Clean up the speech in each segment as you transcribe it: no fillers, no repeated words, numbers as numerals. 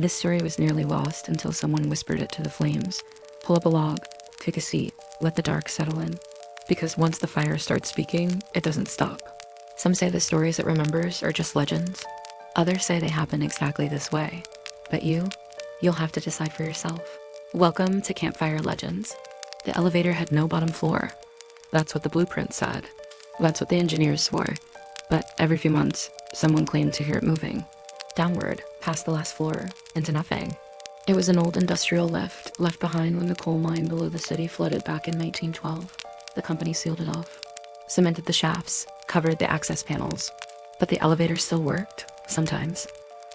This story was nearly lost until someone whispered it to the flames. Pull up a log, take a seat, let the dark settle in. Because once the fire starts speaking, it doesn't stop. Some say the stories it remembers are just legends. Others say they happen exactly this way. But you'll have to decide for yourself. Welcome to Campfire Legends. The elevator had no bottom floor. That's what the blueprint said. That's what the engineers swore. But every few months, someone claimed to hear it moving. Downward, past the last floor, into nothing. It was an old industrial lift, left behind when the coal mine below the city flooded back in 1912. The company sealed it off, cemented the shafts, covered the access panels. But the elevator still worked, sometimes.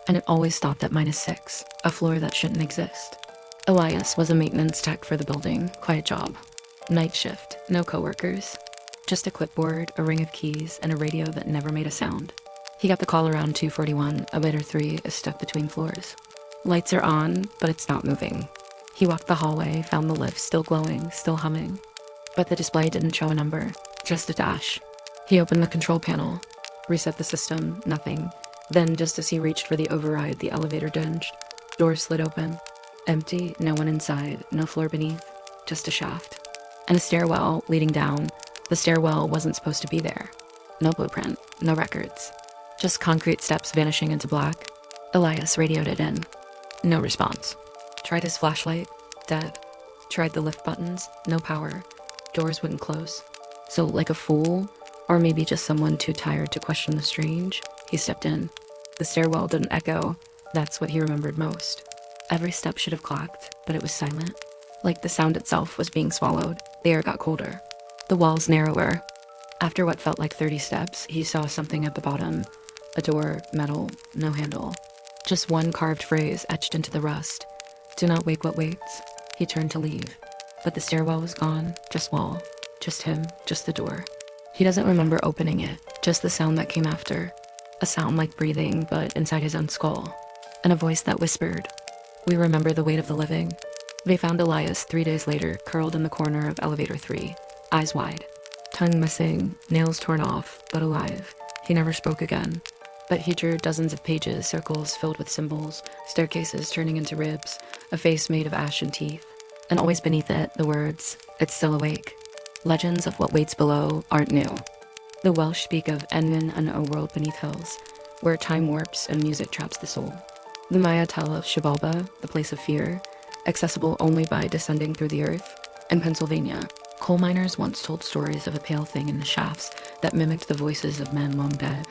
And it always stopped at -6, a floor that shouldn't exist. Elias was a maintenance tech for the building, quiet job. Night shift, no coworkers. Just a clipboard, a ring of keys, and a radio that never made a sound. He got the call around 2:41, elevator 3 is stuck between floors. Lights are on, but it's not moving. He walked the hallway, found the lift still glowing, still humming. But the display didn't show a number, just a dash. He opened the control panel, reset the system, nothing. Then, just as he reached for the override, the elevator dinged. Doors slid open. Empty, no one inside, no floor beneath, just a shaft. And a stairwell leading down. The stairwell wasn't supposed to be there. No blueprint, no records. Just concrete steps vanishing into black. Elias radioed it in. No response. Tried his flashlight, dead. Tried the lift buttons, no power. Doors wouldn't close. So, like a fool, or maybe just someone too tired to question the strange, he stepped in. The stairwell didn't echo. That's what he remembered most. Every step should have clacked, but it was silent. Like the sound itself was being swallowed. The air got colder. The walls narrower. After what felt like 30 steps, he saw something at the bottom. A door, metal, no handle. Just one carved phrase etched into the rust. Do not wake what waits. He turned to leave. But the stairwell was gone, just wall. Just him, just the door. He doesn't remember opening it, just the sound that came after. A sound like breathing, but inside his own skull. And a voice that whispered, "We remember the weight of the living." They found Elias 3 days later, curled in the corner of elevator 3, eyes wide. Tongue missing, nails torn off, but alive. He never spoke again. But he drew dozens of pages, circles filled with symbols, staircases turning into ribs, a face made of ash and teeth. And always beneath it, the words, "It's still awake." Legends of what waits below aren't new. The Welsh speak of Enwyn and a world beneath hills, where time warps and music traps the soul. The Maya tell of Xibalba, the place of fear, accessible only by descending through the earth. In Pennsylvania, coal miners once told stories of a pale thing in the shafts that mimicked the voices of men long dead.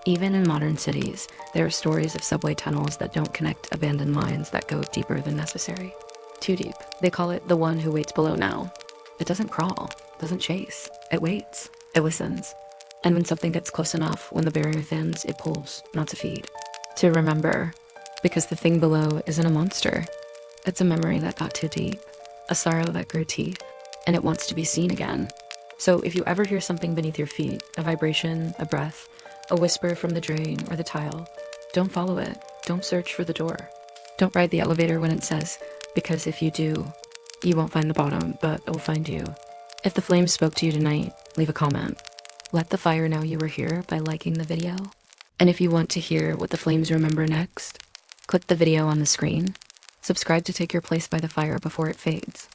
Even in modern cities, there are stories of subway tunnels that don't connect abandoned mines that go deeper than necessary. Too deep. They call it the one who waits below now. It doesn't crawl, doesn't chase. It waits. It listens. And when something gets close enough, when the barrier thins, it pulls, not to feed. To remember. Because the thing below isn't a monster. It's a memory that got too deep. A sorrow that grew teeth. And it wants to be seen again. So if you ever hear something beneath your feet, a vibration, a breath, a whisper from the drain or the tile, don't follow it. Don't search for the door. Don't ride the elevator when it says, because if you do, you won't find the bottom, but it'll find you. If the flames spoke to you tonight, leave a comment. Let the fire know you were here by liking the video. And if you want to hear what the flames remember next, click the video on the screen. Subscribe to take your place by the fire before it fades.